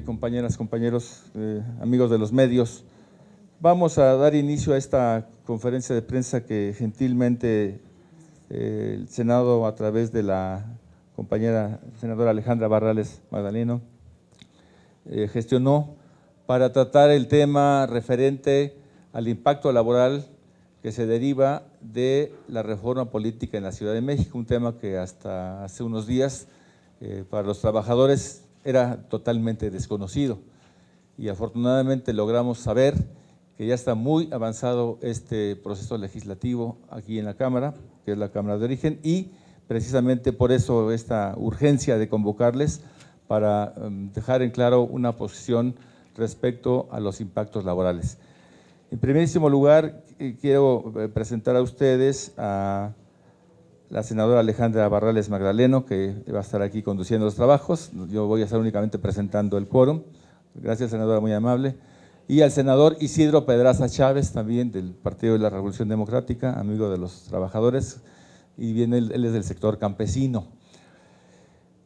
Compañeras, compañeros, amigos de los medios, vamos a dar inicio a esta conferencia de prensa que gentilmente el Senado, a través de la compañera senadora Alejandra Barrales Magdaleno, gestionó para tratar el tema referente al impacto laboral que se deriva de la reforma política en la Ciudad de México, un tema que hasta hace unos días para los trabajadores era totalmente desconocido, y afortunadamente logramos saber que ya está muy avanzado este proceso legislativo aquí en la Cámara, que es la Cámara de Origen, y precisamente por eso esta urgencia de convocarles para dejar en claro una posición respecto a los impactos laborales. En primerísimo lugar, quiero presentar a ustedes a la senadora Alejandra Barrales Magdaleno, que va a estar aquí conduciendo los trabajos. Yo voy a estar únicamente presentando el quórum. Gracias, senadora, muy amable. Y al senador Isidro Pedraza Chávez, también del Partido de la Revolución Democrática, amigo de los trabajadores, y bien, él es del sector campesino.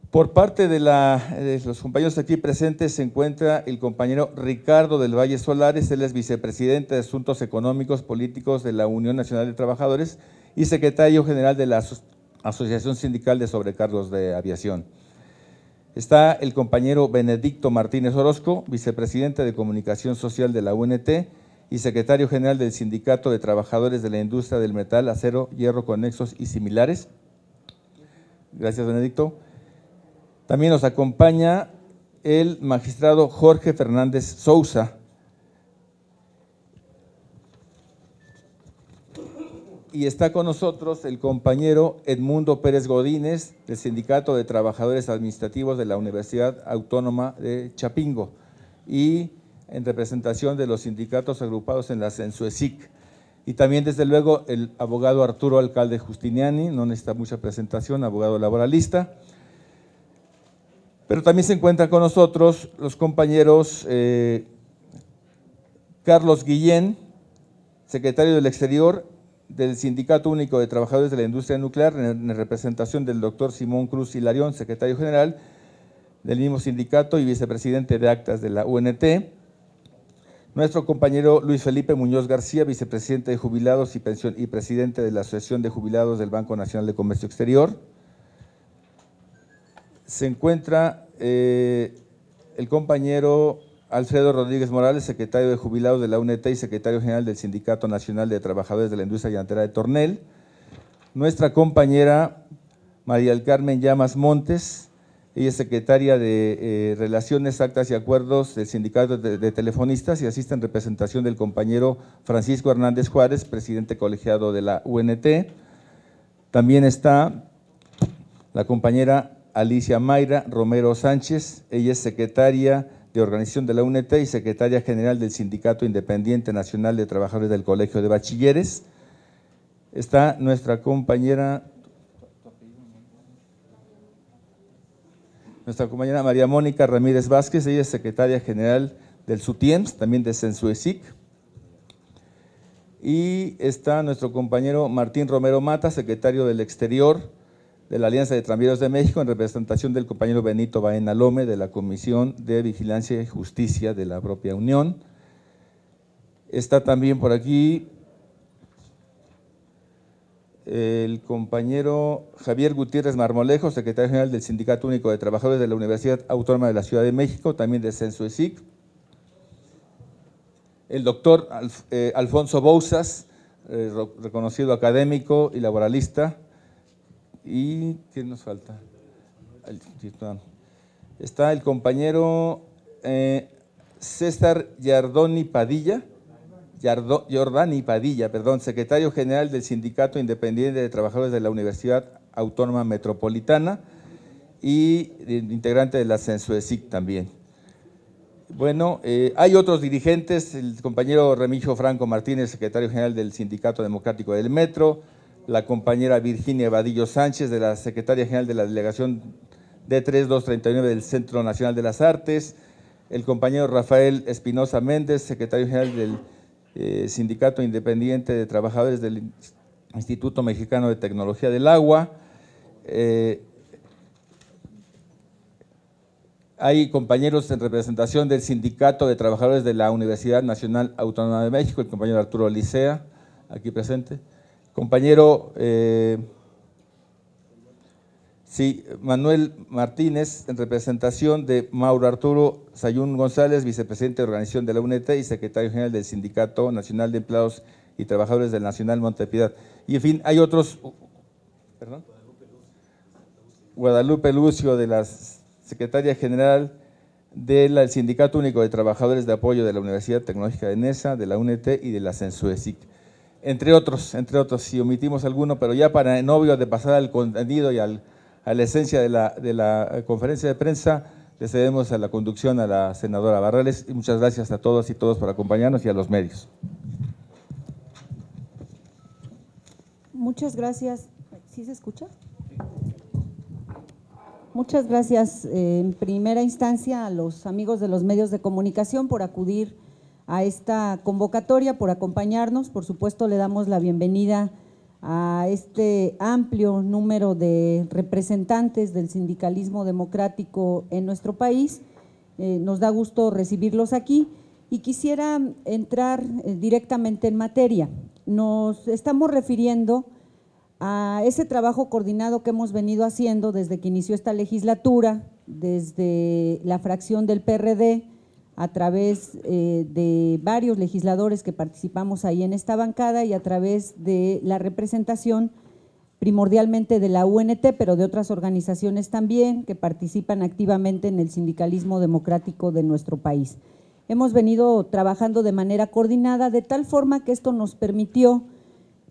Por parte de los compañeros aquí presentes se encuentra el compañero Ricardo del Valle Solares, él es vicepresidente de Asuntos Económicos Políticos de la Unión Nacional de Trabajadores y secretario general de la Asociación Sindical de Sobrecargos de Aviación. Está el compañero Benedicto Martínez Orozco, vicepresidente de Comunicación Social de la UNT y secretario general del Sindicato de Trabajadores de la Industria del Metal, Acero, Hierro, Conexos y Similares. Gracias, Benedicto. También nos acompaña el magistrado Jorge Fernández Sousa, y está con nosotros el compañero Edmundo Pérez Godínez, del Sindicato de Trabajadores Administrativos de la Universidad Autónoma de Chapingo, y en representación de los sindicatos agrupados en la Sensuesic. Y también, desde luego, el abogado Arturo Alcalde Justiniani, no necesita mucha presentación, abogado laboralista. Pero también se encuentran con nosotros los compañeros Carlos Guillén, secretario del Exterior del Sindicato Único de Trabajadores de la Industria Nuclear, en representación del doctor Simón Cruz Hilarión, secretario general del mismo sindicato y vicepresidente de actas de la UNT. Nuestro compañero Luis Felipe Muñoz García, vicepresidente de Jubilados y presidente de la Asociación de Jubilados del Banco Nacional de Comercio Exterior. Se encuentra el compañero Alfredo Rodríguez Morales, secretario de Jubilados de la UNT y secretario general del Sindicato Nacional de Trabajadores de la Industria Llantera de Tornel. Nuestra compañera María del Carmen Llamas Montes, ella es secretaria de Relaciones, Actas y Acuerdos del Sindicato de Telefonistas y asiste en representación del compañero Francisco Hernández Juárez, presidente colegiado de la UNT. También está la compañera Alicia Mayra Romero Sánchez, ella es secretaria de Organización de la UNT y secretaria general del Sindicato Independiente Nacional de Trabajadores del Colegio de Bachilleres. Está nuestra compañera María Mónica Ramírez Vázquez, ella es secretaria general del SUTIEMS, también de Sensuesic. Y está nuestro compañero Martín Romero Mata, secretario del Exterior de la Alianza de Tranvías de México, en representación del compañero Benito Baena Lome, de la Comisión de Vigilancia y Justicia de la propia Unión. Está también por aquí el compañero Javier Gutiérrez Marmolejo, secretario general del Sindicato Único de Trabajadores de la Universidad Autónoma de la Ciudad de México, también de Sensuesic. El doctor Alfonso Bouzas, reconocido académico y laboralista. ¿Y qué nos falta? Está el compañero César Giordani Padilla, secretario general del Sindicato Independiente de Trabajadores de la Universidad Autónoma Metropolitana y integrante de la Sensuesic también. Bueno, hay otros dirigentes, el compañero Remigio Franco Martínez, secretario general del Sindicato Democrático del Metro, la compañera Virginia Vadillo Sánchez, de la secretaria general de la delegación D3239 del Centro Nacional de las Artes, el compañero Rafael Espinosa Méndez, secretario general del Sindicato Independiente de Trabajadores del Instituto Mexicano de Tecnología del Agua, Hay compañeros en representación del Sindicato de Trabajadores de la Universidad Nacional Autónoma de México, el compañero Arturo Licea, aquí presente. Compañero Manuel Martínez, en representación de Mauro Arturo Sayún González, vicepresidente de organización de la UNT y secretario general del Sindicato Nacional de Empleados y Trabajadores del Nacional Montepiedad. Y en fin, hay otros, perdón, Guadalupe Lucio, de la secretaria general del Sindicato Único de Trabajadores de Apoyo de la Universidad Tecnológica de Nesa, de la UNT y de la Censuesic, entre otros, si omitimos alguno, pero ya para en obvio de pasar al contenido y a la esencia de la conferencia de prensa, le cedemos a la conducción a la senadora Barrales, y muchas gracias a todas y todos por acompañarnos y a los medios. Muchas gracias. ¿Sí se escucha? Muchas gracias en primera instancia a los amigos de los medios de comunicación por acudir a esta convocatoria, por acompañarnos. Por supuesto, le damos la bienvenida a este amplio número de representantes del sindicalismo democrático en nuestro país. Nos da gusto recibirlos aquí y quisiera entrar directamente en materia. Nos estamos refiriendo a ese trabajo coordinado que hemos venido haciendo desde que inició esta legislatura, desde la fracción del PRD, a través de varios legisladores que participamos ahí en esta bancada y a través de la representación primordialmente de la UNT, pero de otras organizaciones también que participan activamente en el sindicalismo democrático de nuestro país. Hemos venido trabajando de manera coordinada de tal forma que esto nos permitió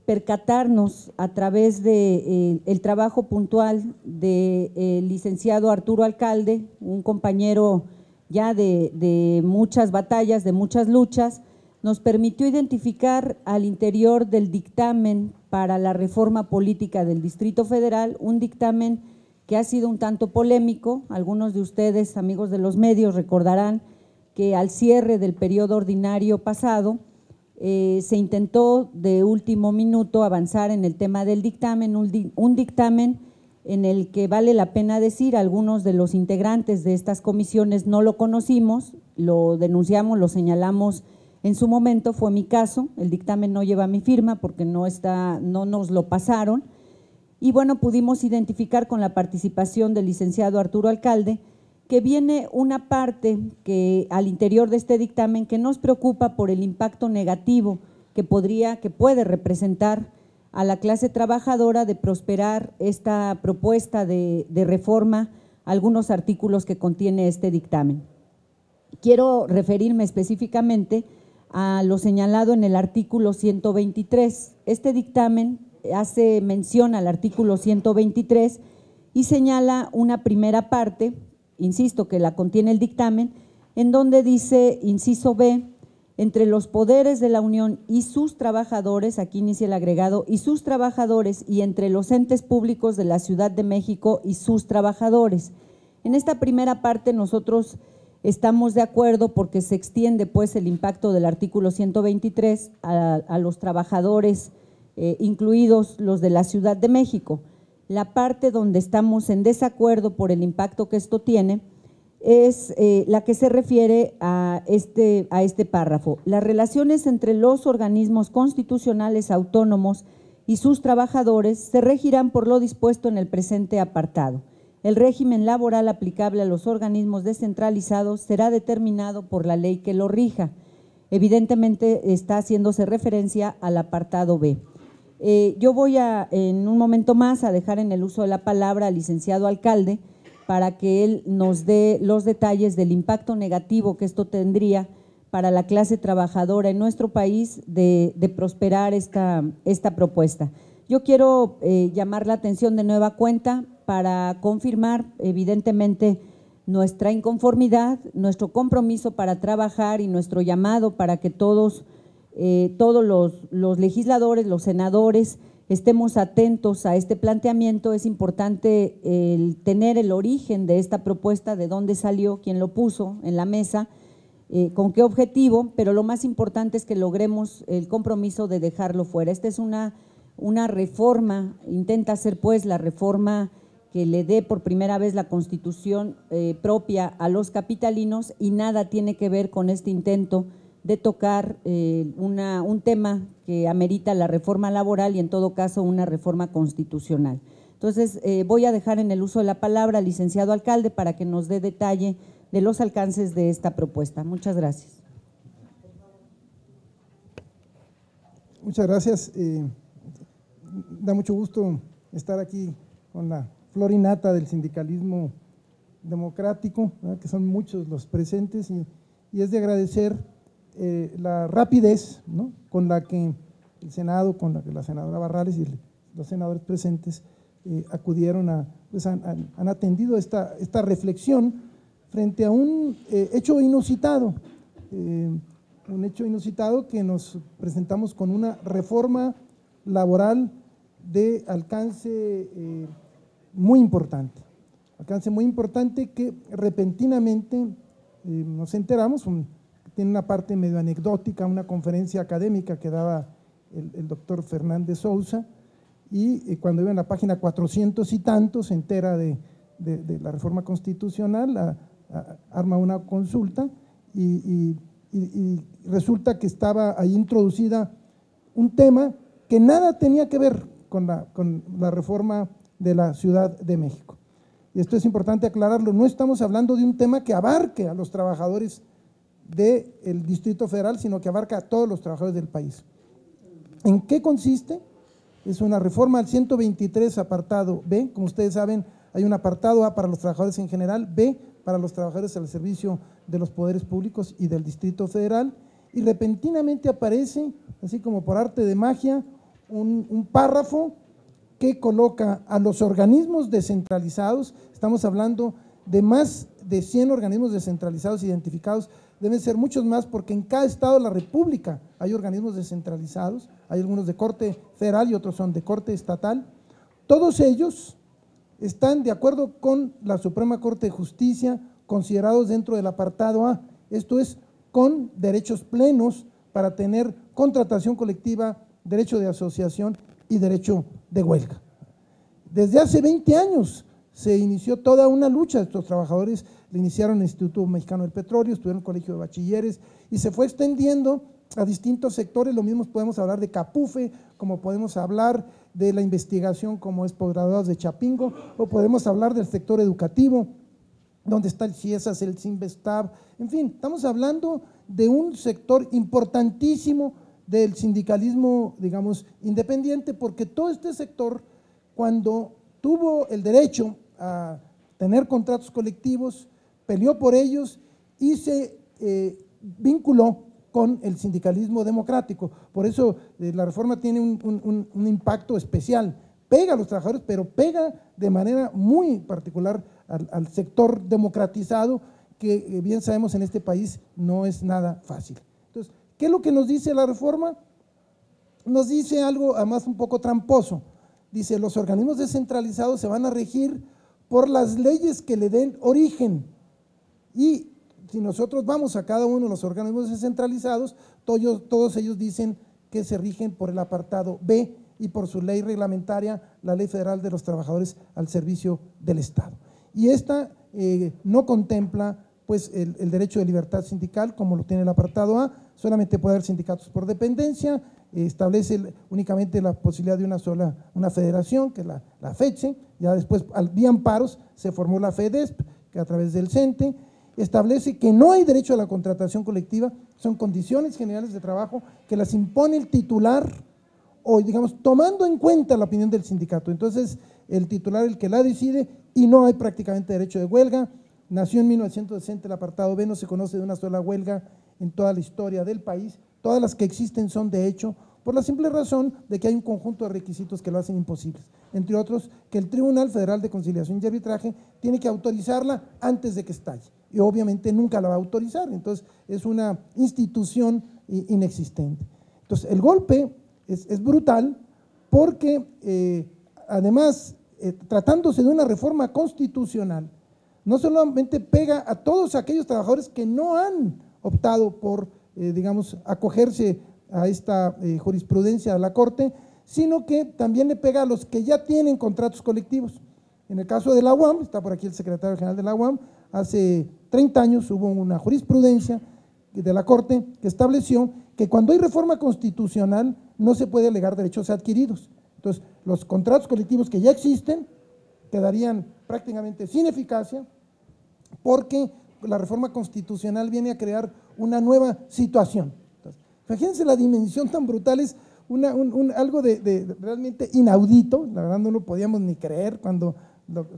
percatarnos a través de el trabajo puntual del licenciado Arturo Alcalde, un compañero ya de muchas batallas, de muchas luchas, nos permitió identificar al interior del dictamen para la reforma política del Distrito Federal, un dictamen que ha sido un tanto polémico. Algunos de ustedes, amigos de los medios, recordarán que al cierre del periodo ordinario pasado, se intentó de último minuto avanzar en el tema del dictamen, un dictamen en el que vale la pena decir, algunos de los integrantes de estas comisiones no lo conocimos, lo denunciamos, lo señalamos en su momento, fue mi caso, el dictamen no lleva mi firma porque no nos lo pasaron, y bueno, pudimos identificar con la participación del licenciado Arturo Alcalde que viene una parte que al interior de este dictamen que nos preocupa por el impacto negativo que puede representar a la clase trabajadora de prosperar esta propuesta de reforma, algunos artículos que contiene este dictamen. Quiero referirme específicamente a lo señalado en el artículo 123. Este dictamen hace mención al artículo 123 y señala una primera parte, insisto, que la contiene el dictamen, en donde dice, inciso B, entre los poderes de la Unión y sus trabajadores, aquí inicia el agregado, y sus trabajadores, y entre los entes públicos de la Ciudad de México y sus trabajadores. En esta primera parte nosotros estamos de acuerdo porque se extiende pues el impacto del artículo 123 a los trabajadores, incluidos los de la Ciudad de México. La parte donde estamos en desacuerdo por el impacto que esto tiene es la que se refiere a este párrafo. Las relaciones entre los organismos constitucionales autónomos y sus trabajadores se regirán por lo dispuesto en el presente apartado. El régimen laboral aplicable a los organismos descentralizados será determinado por la ley que lo rija. Evidentemente está haciéndose referencia al apartado B. Yo voy en un momento más a dejar en el uso de la palabra al licenciado Alcalde para que él nos dé los detalles del impacto negativo que esto tendría para la clase trabajadora en nuestro país de prosperar esta propuesta. Yo quiero llamar la atención de nueva cuenta para confirmar evidentemente nuestra inconformidad, nuestro compromiso para trabajar y nuestro llamado para que todos los legisladores, los senadores, estemos atentos a este planteamiento. Es importante tener el origen de esta propuesta, de dónde salió, quién lo puso en la mesa, con qué objetivo, pero lo más importante es que logremos el compromiso de dejarlo fuera. Esta es una reforma, intenta ser pues la reforma que le dé por primera vez la constitución propia a los capitalinos, y nada tiene que ver con este intento de tocar un tema que amerita la reforma laboral y en todo caso una reforma constitucional. Entonces voy a dejar en el uso de la palabra al licenciado alcalde para que nos dé detalle de los alcances de esta propuesta. Muchas gracias. Muchas gracias. Da mucho gusto estar aquí con la flor y nata del sindicalismo democrático, ¿verdad?, que son muchos los presentes, y es de agradecer la rapidez, ¿no?, con la que el Senado, con la que la senadora Barrales y los senadores presentes acudieron pues han atendido esta reflexión frente a un hecho inusitado, que nos presentamos con una reforma laboral de alcance muy importante, que repentinamente nos enteramos, tiene una parte medio anecdótica, una conferencia académica que daba el doctor Fernández Sousa, y cuando iba en la página 400 y tantos se entera de la reforma constitucional, arma una consulta y resulta que estaba ahí introducida un tema que nada tenía que ver con la reforma de la Ciudad de México. Y esto es importante aclararlo, no estamos hablando de un tema que abarque a los trabajadores del Distrito Federal, sino que abarca a todos los trabajadores del país. ¿En qué consiste? Es una reforma al 123 apartado B, como ustedes saben, hay un apartado A para los trabajadores en general, B para los trabajadores al servicio de los poderes públicos y del Distrito Federal, y repentinamente aparece, así como por arte de magia, un párrafo que coloca a los organismos descentralizados, estamos hablando de más de 100 organismos descentralizados identificados, deben ser muchos más porque en cada estado de la República hay organismos descentralizados, hay algunos de corte federal y otros son de corte estatal, todos ellos están de acuerdo con la Suprema Corte de Justicia, considerados dentro del apartado A, esto es, con derechos plenos para tener contratación colectiva, derecho de asociación y derecho de huelga. Desde hace 20 años se inició toda una lucha, estos trabajadores le iniciaron el Instituto Mexicano del Petróleo, estuvieron en el Colegio de Bachilleres y se fue extendiendo a distintos sectores, lo mismo podemos hablar de Capufe, como podemos hablar de la investigación como es posgraduados de Chapingo, o podemos hablar del sector educativo, donde está el CIESAS, el Sinvestab, en fin, estamos hablando de un sector importantísimo del sindicalismo, digamos, independiente, porque todo este sector, cuando tuvo el derecho a tener contratos colectivos, peleó por ellos y se vinculó con el sindicalismo democrático. Por eso la reforma tiene un impacto especial, pega a los trabajadores, pero pega de manera muy particular al sector democratizado, que bien sabemos en este país no es nada fácil. Entonces, ¿qué es lo que nos dice la reforma? Nos dice algo además un poco tramposo, dice los organismos descentralizados se van a regir por las leyes que le den origen, y si nosotros vamos a cada uno de los organismos descentralizados, todos ellos dicen que se rigen por el apartado B y por su ley reglamentaria, la Ley Federal de los Trabajadores al Servicio del Estado. Y esta no contempla pues el derecho de libertad sindical como lo tiene el apartado A, solamente puede haber sindicatos por dependencia, establece únicamente la posibilidad de una federación, que es la FECHE, ya después vía amparos se formó la FEDESP, que a través del CENTE, establece que no hay derecho a la contratación colectiva, son condiciones generales de trabajo que las impone el titular, o digamos, tomando en cuenta la opinión del sindicato. Entonces, el titular el que la decide y no hay prácticamente derecho de huelga. Nació en 1960 el apartado B, no se conoce de una sola huelga en toda la historia del país, todas las que existen son de hecho, por la simple razón de que hay un conjunto de requisitos que lo hacen imposibles, entre otros que el Tribunal Federal de Conciliación y Arbitraje tiene que autorizarla antes de que estalle, y obviamente nunca la va a autorizar, entonces es una institución inexistente. Entonces el golpe es brutal porque además tratándose de una reforma constitucional, no solamente pega a todos aquellos trabajadores que no han optado por, digamos, acogerse a esta jurisprudencia de la Corte, sino que también le pega a los que ya tienen contratos colectivos. En el caso de la UAM, está por aquí el secretario general de la UAM, hace 30 años hubo una jurisprudencia de la Corte que estableció que cuando hay reforma constitucional no se puede alegar derechos adquiridos. Entonces, los contratos colectivos que ya existen quedarían prácticamente sin eficacia porque la reforma constitucional viene a crear una nueva situación. Entonces, imagínense la dimensión tan brutal, es algo de realmente inaudito, la verdad no lo podíamos ni creer cuando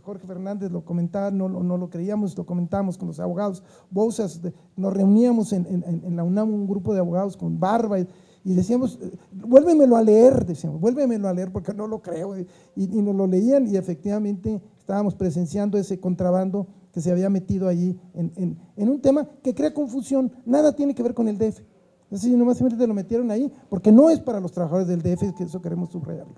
Jorge Fernández lo comentaba, no lo creíamos, lo comentábamos con los abogados, Bouzas, nos reuníamos en la UNAM un grupo de abogados con barba y decíamos, vuélvemelo a leer, decíamos, vuélvemelo a leer porque no lo creo, y nos lo leían y efectivamente estábamos presenciando ese contrabando que se había metido allí en un tema que crea confusión, nada tiene que ver con el DF, así nomás simplemente lo metieron ahí porque no es para los trabajadores del DF, que eso queremos subrayarlo.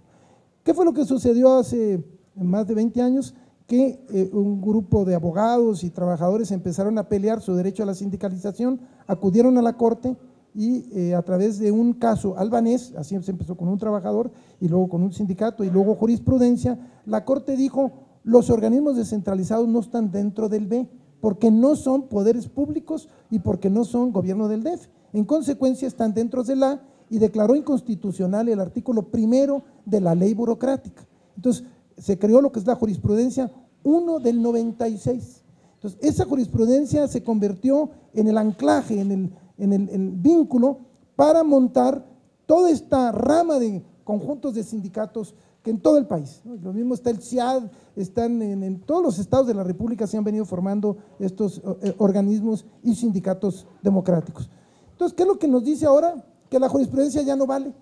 ¿Qué fue lo que sucedió hace más de 20 años? Que un grupo de abogados y trabajadores empezaron a pelear su derecho a la sindicalización, acudieron a la Corte y a través de un caso albanés, así se empezó con un trabajador y luego con un sindicato y luego jurisprudencia, la Corte dijo, los organismos descentralizados no están dentro del B, porque no son poderes públicos y porque no son gobierno del DF. En consecuencia están dentro del A y declaró inconstitucional el artículo 1 de la ley burocrática. Entonces, se creó lo que es la jurisprudencia 1 del 96. Entonces, esa jurisprudencia se convirtió en el anclaje, en el vínculo para montar toda esta rama de conjuntos de sindicatos que en todo el país, ¿no? Lo mismo está el CIAD, están en todos los estados de la República se han venido formando estos organismos y sindicatos democráticos. Entonces, ¿qué es lo que nos dice ahora? Que la jurisprudencia ya no vale,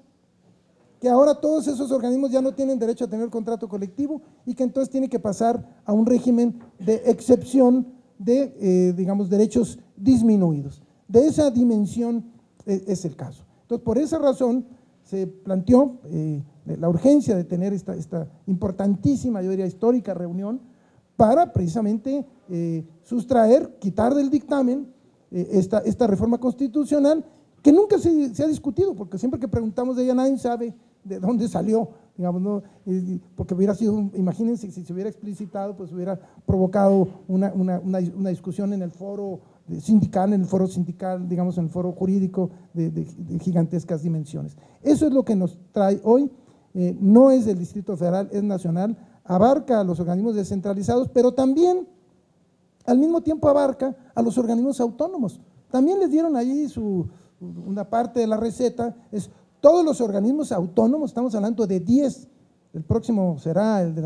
que ahora todos esos organismos ya no tienen derecho a tener contrato colectivo y que entonces tiene que pasar a un régimen de excepción de, digamos, derechos disminuidos. De esa dimensión es el caso. Entonces, por esa razón se planteó la urgencia de tener esta importantísima, yo diría histórica reunión para precisamente sustraer, quitar del dictamen esta reforma constitucional que nunca se ha discutido, porque siempre que preguntamos de ella nadie sabe de dónde salió, digamos, ¿no? Porque hubiera sido, imagínense, si se hubiera explicitado, pues hubiera provocado una discusión en el foro sindical, digamos, en el foro jurídico de gigantescas dimensiones. Eso es lo que nos trae hoy, no es del Distrito Federal, es nacional, abarca a los organismos descentralizados, pero también al mismo tiempo abarca a los organismos autónomos. También les dieron allí una parte de la receta, es todos los organismos autónomos, estamos hablando de 10, el próximo será el de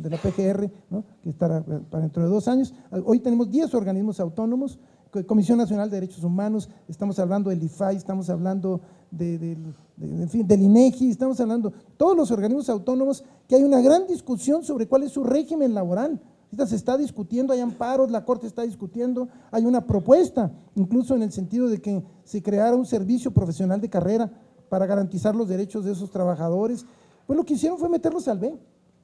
la PGR, ¿no? Que estará para dentro de 2 años. Hoy tenemos 10 organismos autónomos, Comisión Nacional de Derechos Humanos, estamos hablando del IFAI, estamos hablando en fin, del INEGI, estamos hablando todos los organismos autónomos que hay una gran discusión sobre cuál es su régimen laboral. Ahorita se está discutiendo, hay amparos, la Corte está discutiendo, hay una propuesta, incluso en el sentido de que se creara un servicio profesional de carrera para garantizar los derechos de esos trabajadores. Pues lo que hicieron fue meterlos al B,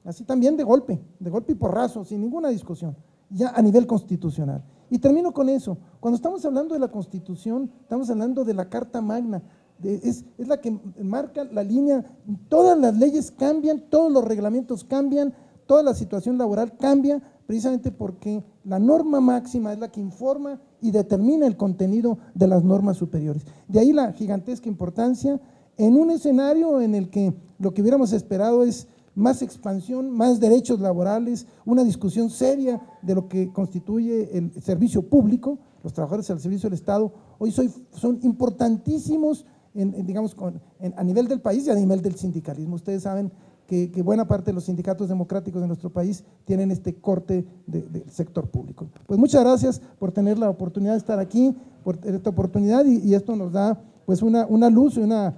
así también de golpe y porrazo, sin ninguna discusión, ya a nivel constitucional. Y termino con eso, cuando estamos hablando de la Constitución, estamos hablando de la Carta Magna, es la que marca la línea, todas las leyes cambian, todos los reglamentos cambian, toda la situación laboral cambia, precisamente porque la norma máxima es la que informa y determina el contenido de las normas superiores. De ahí la gigantesca importancia en un escenario en el que lo que hubiéramos esperado es más expansión, más derechos laborales, una discusión seria de lo que constituye el servicio público, los trabajadores al servicio del Estado, hoy son importantísimos digamos, a nivel del país y a nivel del sindicalismo. Ustedes saben que buena parte de los sindicatos democráticos de nuestro país tienen este corte del sector público. Pues muchas gracias por tener la oportunidad de estar aquí, por esta oportunidad y esto nos da pues una luz y una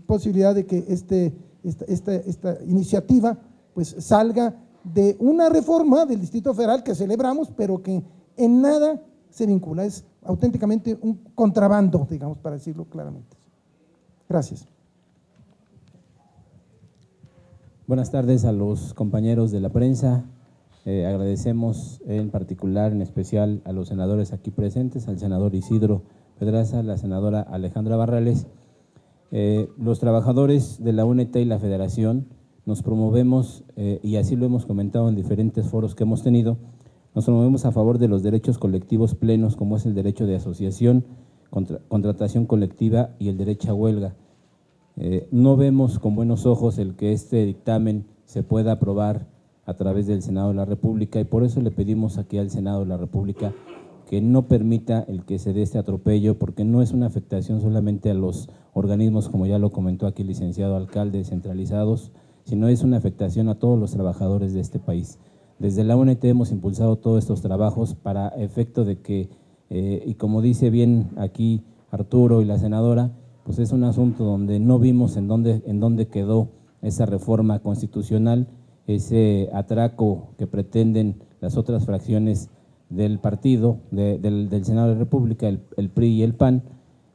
posibilidad de que esta iniciativa pues salga de una reforma del Distrito Federal que celebramos, pero que en nada se vincula, es auténticamente un contrabando, digamos, para decirlo claramente. Gracias. Buenas tardes a los compañeros de la prensa. Agradecemos en particular, en especial, a los senadores aquí presentes, al senador Isidro Pedraza, la senadora Alejandra Barrales. Los trabajadores de la UNT y la Federación nos promovemos, y así lo hemos comentado en diferentes foros que hemos tenido, nos promovemos a favor de los derechos colectivos plenos, como es el derecho de asociación, contratación colectiva y el derecho a huelga. No vemos con buenos ojos el que este dictamen se pueda aprobar a través del Senado de la República, y por eso le pedimos aquí al Senado de la República que no permita el que se dé este atropello, porque no es una afectación solamente a los organismos, como ya lo comentó aquí el licenciado alcalde, centralizados, sino es una afectación a todos los trabajadores de este país. Desde la UNT hemos impulsado todos estos trabajos para efecto de que, y como dice bien aquí Arturo y la senadora, pues es un asunto donde no vimos en dónde quedó esa reforma constitucional, ese atraco que pretenden las otras fracciones del partido, del Senado de la República, el PRI y el PAN,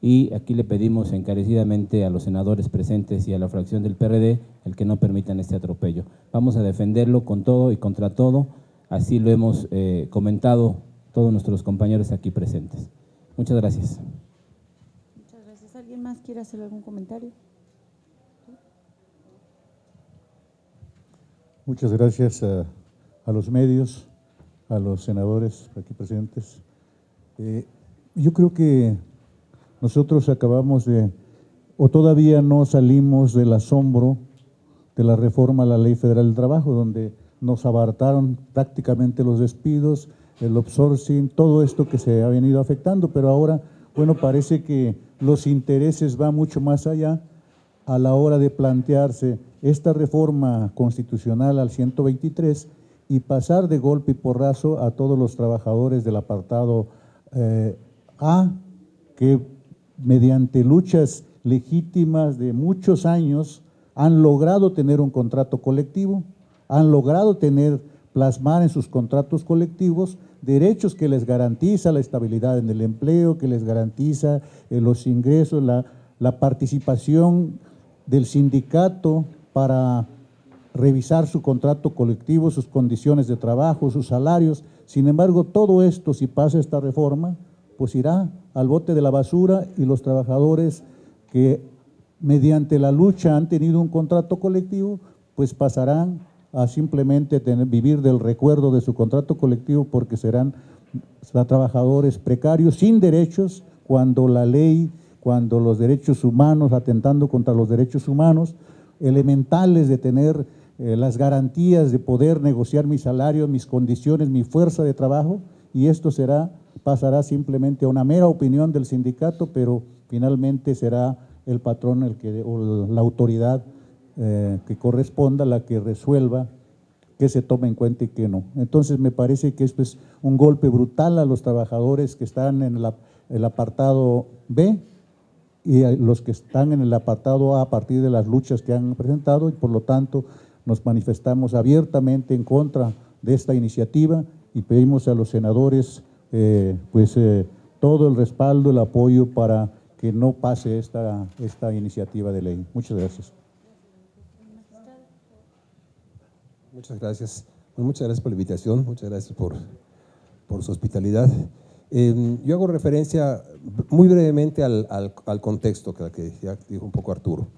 y aquí le pedimos encarecidamente a los senadores presentes y a la fracción del PRD el que no permitan este atropello. Vamos a defenderlo con todo y contra todo, así lo hemos comentado todos nuestros compañeros aquí presentes. Muchas gracias. Muchas gracias. ¿Alguien más quiere hacer algún comentario? Muchas gracias a los medios, a los senadores aquí presentes. Yo creo que nosotros acabamos o todavía no salimos del asombro de la reforma a la Ley Federal del Trabajo, donde nos abarataron prácticamente los despidos, el outsourcing, todo esto que se ha venido afectando, pero ahora, bueno, parece que los intereses van mucho más allá a la hora de plantearse esta reforma constitucional al 123 y pasar de golpe y porrazo a todos los trabajadores del apartado A, que mediante luchas legítimas de muchos años han logrado tener un contrato colectivo, han logrado plasmar en sus contratos colectivos derechos que les garantiza la estabilidad en el empleo, que les garantiza los ingresos, la participación del sindicato para revisar su contrato colectivo, sus condiciones de trabajo, sus salarios. Sin embargo, todo esto, si pasa esta reforma, pues irá al bote de la basura, y los trabajadores que mediante la lucha han tenido un contrato colectivo, pues pasarán a simplemente vivir del recuerdo de su contrato colectivo, porque serán trabajadores precarios sin derechos, cuando la ley, cuando los derechos humanos, atentando contra los derechos humanos elementales de tener las garantías de poder negociar mi salario, mis condiciones, mi fuerza de trabajo, y esto pasará simplemente a una mera opinión del sindicato, pero finalmente será el patrón o la autoridad que corresponda la que resuelva qué se toma en cuenta y qué no. Entonces me parece que esto es un golpe brutal a los trabajadores que están en el apartado B y a los que están en el apartado A partir de las luchas que han presentado, y por lo tanto nos manifestamos abiertamente en contra de esta iniciativa y pedimos a los senadores todo el respaldo, el apoyo para que no pase esta iniciativa de ley. Muchas gracias. Muchas gracias. Bueno, muchas gracias por la invitación, muchas gracias por su hospitalidad. Yo hago referencia muy brevemente al contexto que ya dijo un poco Arturo.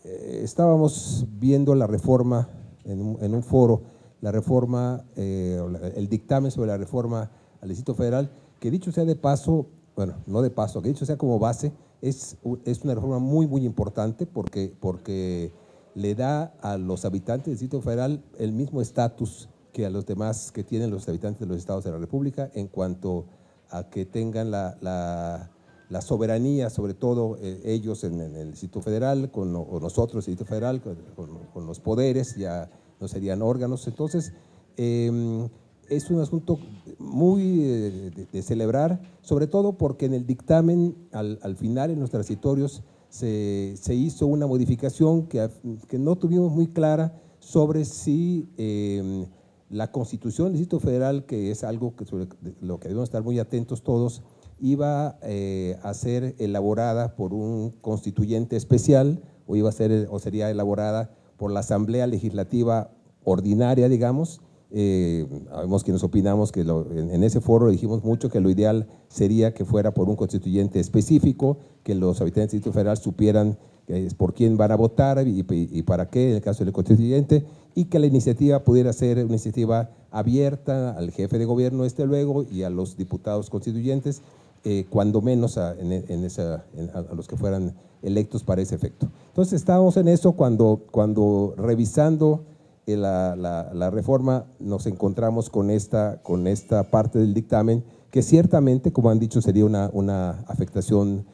Estábamos viendo la reforma en un foro, la reforma, el dictamen sobre la reforma al Distrito Federal, que dicho sea de paso, bueno, no de paso, que dicho sea como base, es una reforma muy, muy importante porque le da a los habitantes del Distrito Federal el mismo estatus que a los demás que tienen los habitantes de los estados de la República, en cuanto a que tengan la soberanía, sobre todo ellos en el Distrito Federal, o nosotros, el Distrito Federal, con los poderes, ya no serían órganos. Entonces, es un asunto muy de celebrar, sobre todo porque en el dictamen, al final, en los transitorios, se hizo una modificación que no tuvimos muy clara sobre si la Constitución del Distrito Federal, que es algo sobre lo que debemos estar muy atentos todos, iba a ser elaborada por un constituyente especial o sería elaborada por la Asamblea Legislativa Ordinaria, digamos. Habemos quienes opinamos que en ese foro dijimos mucho que lo ideal sería que fuera por un constituyente específico, que los habitantes del Distrito Federal supieran por quién van a votar y para qué en el caso del constituyente, y que la iniciativa pudiera ser una iniciativa abierta al jefe de gobierno luego y a los diputados constituyentes, cuando menos a los que fueran electos para ese efecto. Entonces estábamos en eso cuando revisando la reforma nos encontramos con esta parte del dictamen que ciertamente, como han dicho, sería una afectación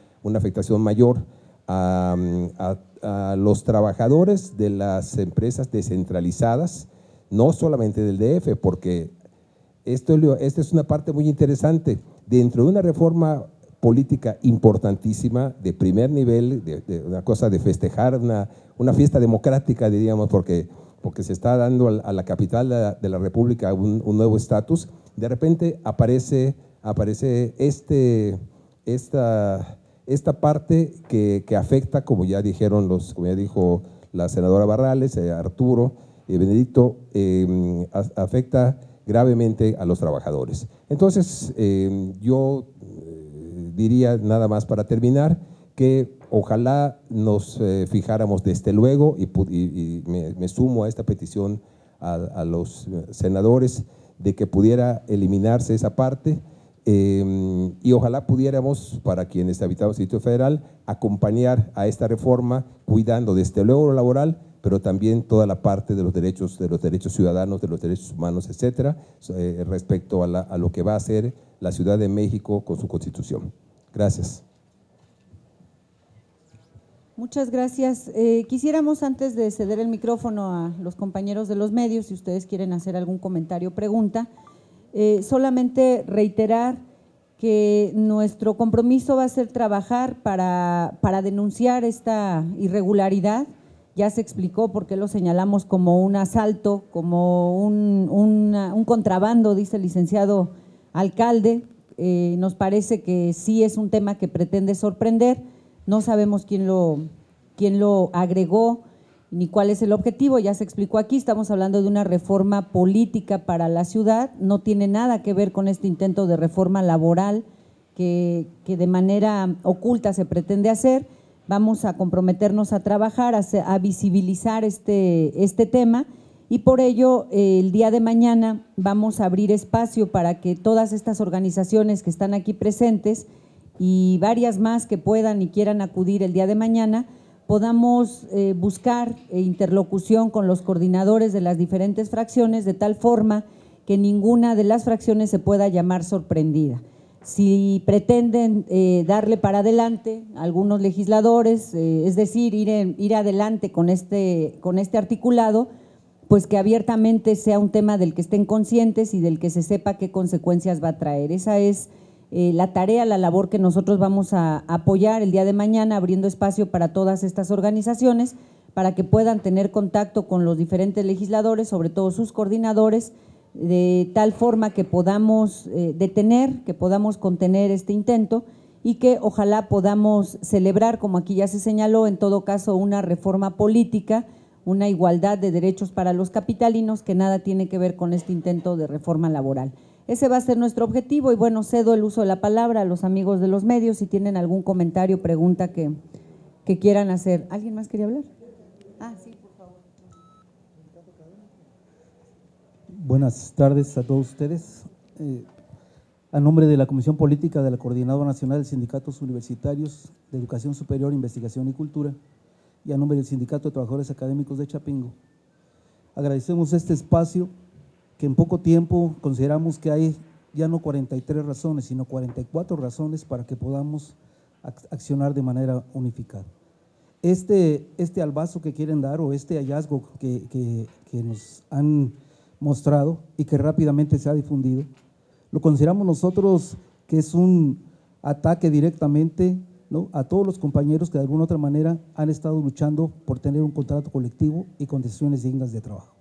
mayor a los trabajadores de las empresas descentralizadas, no solamente del DF, porque esta es una parte muy interesante. Dentro de una reforma política importantísima, de primer nivel, de una cosa de festejar, una fiesta democrática, diríamos, porque se está dando a la capital de la República un nuevo estatus, de repente aparece esta parte que afecta, como ya dijo la senadora Barrales, Arturo, Benedicto, afecta gravemente a los trabajadores. Entonces, yo diría nada más para terminar que ojalá nos fijáramos desde luego, y me sumo a esta petición a los senadores, de que pudiera eliminarse esa parte, y ojalá pudiéramos, para quienes habitamos el Distrito Federal, acompañar a esta reforma cuidando desde luego lo laboral, pero también toda la parte de los derechos ciudadanos, de los derechos humanos, etcétera, respecto a lo que va a ser la Ciudad de México con su Constitución. Gracias. Muchas gracias. Quisiéramos, antes de ceder el micrófono a los compañeros de los medios, si ustedes quieren hacer algún comentario o pregunta, solamente reiterar que nuestro compromiso va a ser trabajar para denunciar esta irregularidad. Ya se explicó por qué lo señalamos como un asalto, como un contrabando, dice el licenciado alcalde. Nos parece que sí es un tema que pretende sorprender. No sabemos quién lo agregó ni cuál es el objetivo, ya se explicó aquí, estamos hablando de una reforma política para la ciudad, no tiene nada que ver con este intento de reforma laboral que de manera oculta se pretende hacer. Vamos a comprometernos a trabajar, a visibilizar este tema, y por ello el día de mañana vamos a abrir espacio para que todas estas organizaciones que están aquí presentes y varias más que puedan y quieran acudir el día de mañana, podamos buscar interlocución con los coordinadores de las diferentes fracciones, de tal forma que ninguna de las fracciones se pueda llamar sorprendida. Si pretenden darle para adelante algunos legisladores, es decir, ir adelante con este articulado, pues que abiertamente sea un tema del que estén conscientes y del que se sepa qué consecuencias va a traer. Esa es la tarea, la labor que nosotros vamos a apoyar el día de mañana, abriendo espacio para todas estas organizaciones, para que puedan tener contacto con los diferentes legisladores, sobre todo sus coordinadores, de tal forma que podamos que podamos contener este intento y que ojalá podamos celebrar, como aquí ya se señaló, en todo caso una reforma política, una igualdad de derechos para los capitalinos que nada tiene que ver con este intento de reforma laboral. Ese va a ser nuestro objetivo y bueno, cedo el uso de la palabra a los amigos de los medios si tienen algún comentario o pregunta que quieran hacer. ¿Alguien más quería hablar? Sí, por favor. Buenas tardes a todos ustedes. A nombre de la Comisión Política de la Coordinadora Nacional de Sindicatos Universitarios de Educación Superior, Investigación y Cultura, y a nombre del Sindicato de Trabajadores Académicos de Chapingo, agradecemos este espacio que en poco tiempo consideramos que hay ya no 43 razones, sino 44 razones para que podamos accionar de manera unificada. Este albazo que quieren dar o este hallazgo que nos han mostrado y que rápidamente se ha difundido, lo consideramos nosotros que es un ataque directamente, ¿no?, a todos los compañeros que de alguna u otra manera han estado luchando por tener un contrato colectivo y condiciones dignas de trabajo.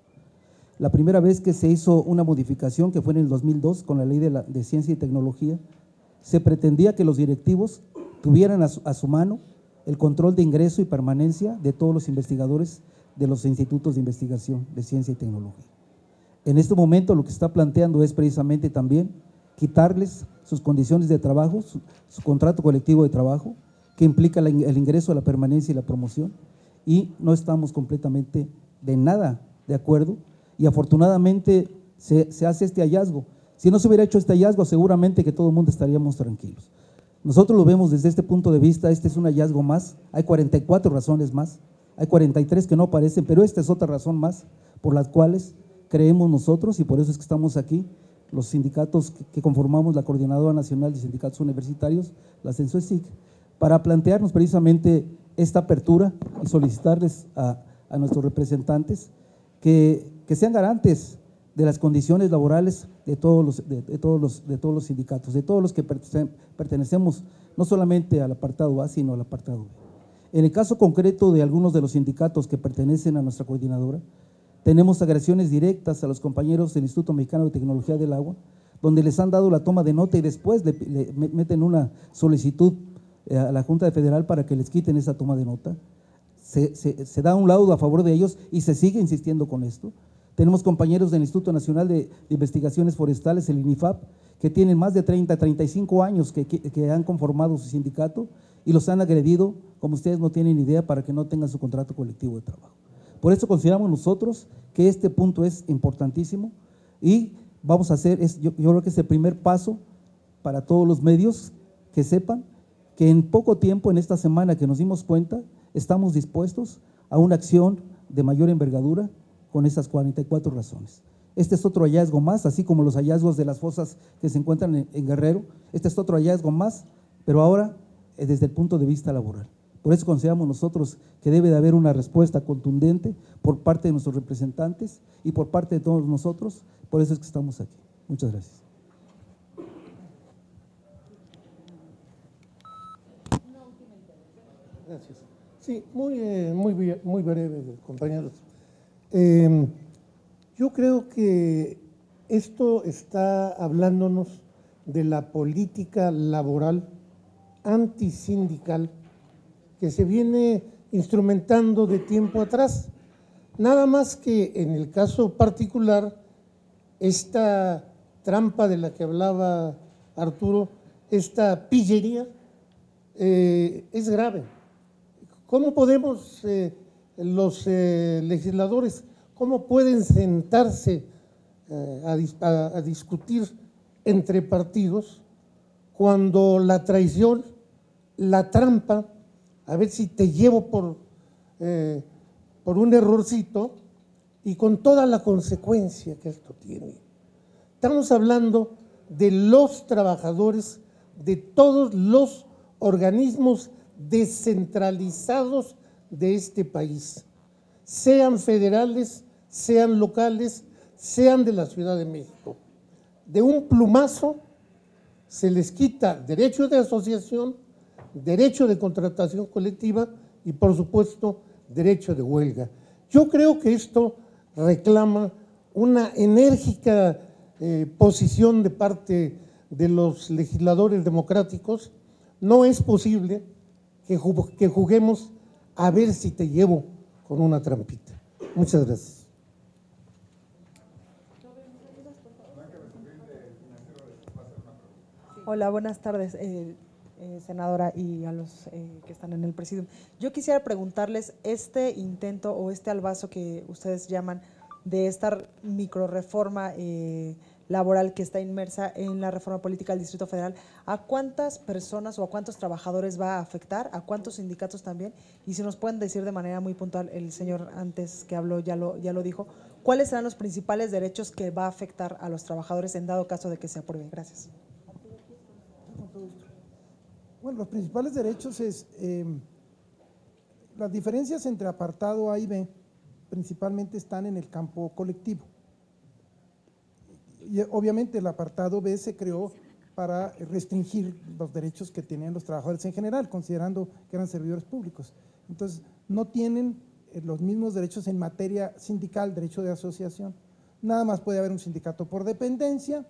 La primera vez que se hizo una modificación, que fue en el 2002 con la Ley de Ciencia y Tecnología, se pretendía que los directivos tuvieran a su mano el control de ingreso y permanencia de todos los investigadores de los institutos de investigación de ciencia y tecnología. En este momento lo que se está planteando es precisamente también quitarles sus condiciones de trabajo, su contrato colectivo de trabajo, que implica el ingreso, la permanencia y la promoción, y no estamos completamente de nada de acuerdo, y afortunadamente se hace este hallazgo. Si no se hubiera hecho este hallazgo, seguramente que todo el mundo estaríamos tranquilos. Nosotros lo vemos desde este punto de vista, este es un hallazgo más, hay 44 razones más, hay 43 que no aparecen, pero esta es otra razón más por las cuales creemos nosotros, y por eso es que estamos aquí, los sindicatos que conformamos la Coordinadora Nacional de Sindicatos Universitarios, la CENSUESIC, para plantearnos precisamente esta apertura y solicitarles a nuestros representantes que sean garantes de las condiciones laborales de todos los sindicatos, de todos los que pertenecemos no solamente al apartado A, sino al apartado B. En el caso concreto de algunos de los sindicatos que pertenecen a nuestra coordinadora, tenemos agresiones directas a los compañeros del Instituto Mexicano de Tecnología del Agua, donde les han dado la toma de nota y después le meten una solicitud a la Junta Federal para que les quiten esa toma de nota. Se da un laudo a favor de ellos y se sigue insistiendo con esto. Tenemos compañeros del Instituto Nacional de Investigaciones Forestales, el INIFAP, que tienen más de 30, 35 años que han conformado su sindicato y los han agredido, como ustedes no tienen idea, para que no tengan su contrato colectivo de trabajo. Por eso consideramos nosotros que este punto es importantísimo y vamos a hacer, yo creo que es el primer paso para todos los medios que sepan que en poco tiempo, en esta semana que nos dimos cuenta, estamos dispuestos a una acción de mayor envergadura con esas 44 razones. Este es otro hallazgo más, así como los hallazgos de las fosas que se encuentran en Guerrero, este es otro hallazgo más, pero ahora desde el punto de vista laboral. Por eso consideramos nosotros que debe de haber una respuesta contundente por parte de nuestros representantes y por parte de todos nosotros, por eso es que estamos aquí. Muchas gracias. Gracias. Sí, muy breve, compañeros. Yo creo que esto está hablándonos de la política laboral antisindical que se viene instrumentando de tiempo atrás. Nada más que en el caso particular, esta trampa de la que hablaba Arturo, esta pillería, es grave. ¿Cómo podemos los legisladores, cómo pueden sentarse a discutir entre partidos cuando la traición, la trampa, a ver si te llevo por un errorcito y con toda la consecuencia que esto tiene? Estamos hablando de los trabajadores de todos los organismos descentralizados de este país, sean federales, sean locales, sean de la Ciudad de México. De un plumazo se les quita derecho de asociación, derecho de contratación colectiva y, por supuesto, derecho de huelga. Yo creo que esto reclama una enérgica posición de parte de los legisladores democráticos. No es posible que juguemos a ver si te llevo con una trampita. Muchas gracias. Hola, buenas tardes, senadora, y a los que están en el presidium. Yo quisiera preguntarles este intento o este albazo que ustedes llaman de esta microreforma laboral que está inmersa en la reforma política del Distrito Federal, ¿a cuántas personas o a cuántos trabajadores va a afectar? ¿A cuántos sindicatos también? Y si nos pueden decir de manera muy puntual, el señor antes que habló ya lo dijo, ¿cuáles serán los principales derechos que va a afectar a los trabajadores en dado caso de que se apruebe? Gracias. Bueno, los principales derechos es las diferencias entre apartado A y B principalmente están en el campo colectivo. Y obviamente el apartado B se creó para restringir los derechos que tenían los trabajadores en general, considerando que eran servidores públicos. Entonces, no tienen los mismos derechos en materia sindical, derecho de asociación. Nada más puede haber un sindicato por dependencia,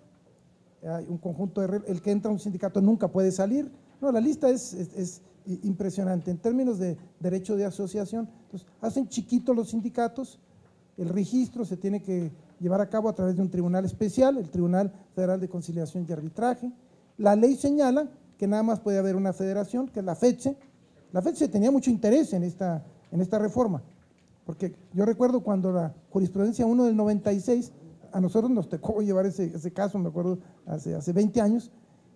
hay un conjunto de el que entra a un sindicato nunca puede salir. No, la lista es impresionante en términos de derecho de asociación. Entonces, hacen chiquitos los sindicatos, el registro se tiene que llevar a cabo a través de un tribunal especial, el Tribunal Federal de Conciliación y Arbitraje. La ley señala que nada más puede haber una federación, que es la FECHE, La FECHE tenía mucho interés en esta reforma, porque yo recuerdo cuando la jurisprudencia 1 del 96, a nosotros nos tocó llevar ese caso, me acuerdo, hace 20 años,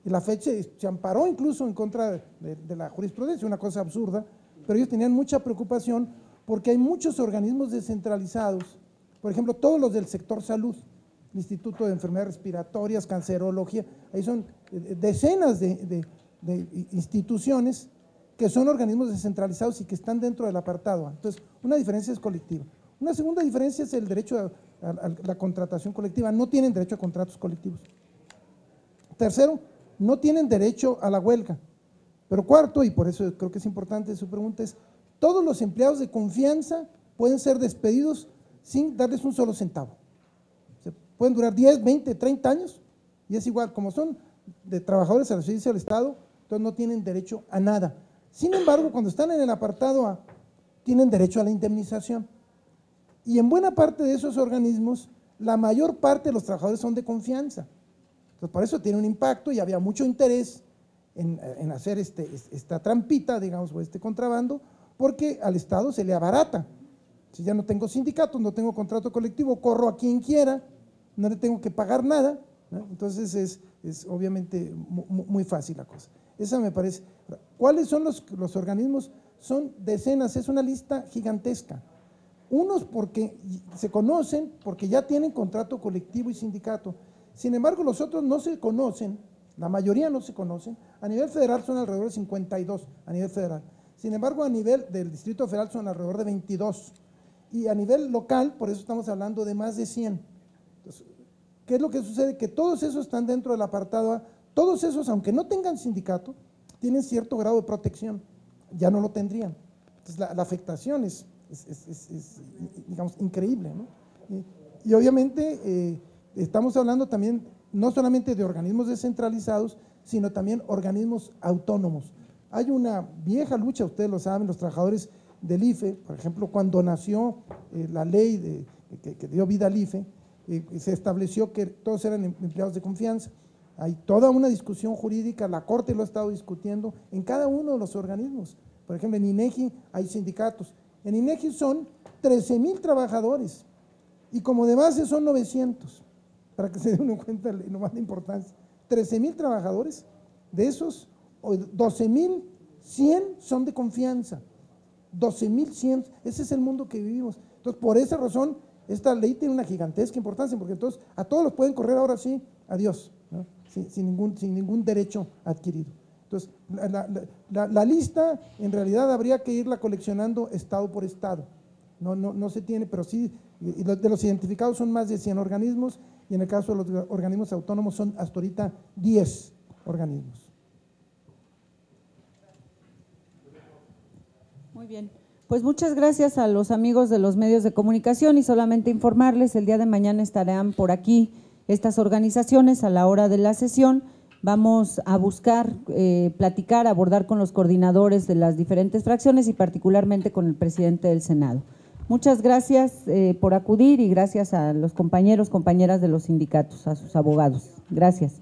y la FECHE se amparó incluso en contra de la jurisprudencia, una cosa absurda, pero ellos tenían mucha preocupación porque hay muchos organismos descentralizados, por ejemplo, todos los del sector salud, el Instituto de Enfermedades Respiratorias, Cancerología, ahí son decenas de instituciones que son organismos descentralizados y que están dentro del apartado A. Entonces, una diferencia es colectiva. Una segunda diferencia es el derecho a la contratación colectiva. No tienen derecho a contratos colectivos. Tercero, no tienen derecho a la huelga. Pero cuarto, y por eso creo que es importante su pregunta, es todos los empleados de confianza pueden ser despedidos sin darles un solo centavo. O sea, pueden durar 10, 20, 30 años y es igual, como son de trabajadores al servicio del Estado, entonces no tienen derecho a nada. Sin embargo, cuando están en el apartado A, tienen derecho a la indemnización. Y en buena parte de esos organismos, la mayor parte de los trabajadores son de confianza. Entonces, por eso tiene un impacto y había mucho interés en hacer esta trampita, digamos, o este contrabando, porque al Estado se le abarata. Si ya no tengo sindicatos, no tengo contrato colectivo, corro a quien quiera, no le tengo que pagar nada, ¿no? Entonces es obviamente muy fácil la cosa. Esa me parece. ¿Cuáles son los organismos? Son decenas, es una lista gigantesca. Unos porque se conocen, porque ya tienen contrato colectivo y sindicato. Sin embargo, los otros no se conocen, la mayoría no se conocen. A nivel federal son alrededor de 52, a nivel federal. Sin embargo, a nivel del Distrito Federal son alrededor de 22. Y a nivel local, por eso estamos hablando de más de 100. Entonces, ¿qué es lo que sucede? Que todos esos están dentro del apartado A. Todos esos, aunque no tengan sindicato, tienen cierto grado de protección. Ya no lo tendrían. Entonces, la afectación es digamos, increíble, ¿no? Y obviamente estamos hablando también no solamente de organismos descentralizados, sino también organismos autónomos. Hay una vieja lucha, ustedes lo saben, los trabajadores del IFE, por ejemplo, cuando nació la ley que dio vida al IFE, se estableció que todos eran empleados de confianza. Hay toda una discusión jurídica, la Corte lo ha estado discutiendo en cada uno de los organismos. Por ejemplo, en INEGI hay sindicatos. En INEGI son 13,000 trabajadores y como de base son 900, para que se den cuenta de lo más de importancia. 13,000 trabajadores, de esos 12,100 son de confianza. 12,100, ese es el mundo que vivimos. Entonces, por esa razón, esta ley tiene una gigantesca importancia, porque entonces a todos los pueden correr ahora sí, adiós, ¿no? sin ningún derecho adquirido. Entonces, la lista en realidad habría que irla coleccionando estado por estado. No se tiene, pero sí, de los identificados son más de 100 organismos y en el caso de los organismos autónomos son hasta ahorita 10 organismos. Muy bien, pues muchas gracias a los amigos de los medios de comunicación y solamente informarles, el día de mañana estarán por aquí estas organizaciones a la hora de la sesión. Vamos a buscar platicar, abordar con los coordinadores de las diferentes fracciones y particularmente con el presidente del Senado. Muchas gracias por acudir y gracias a los compañeros, compañeras de los sindicatos, a sus abogados. Gracias.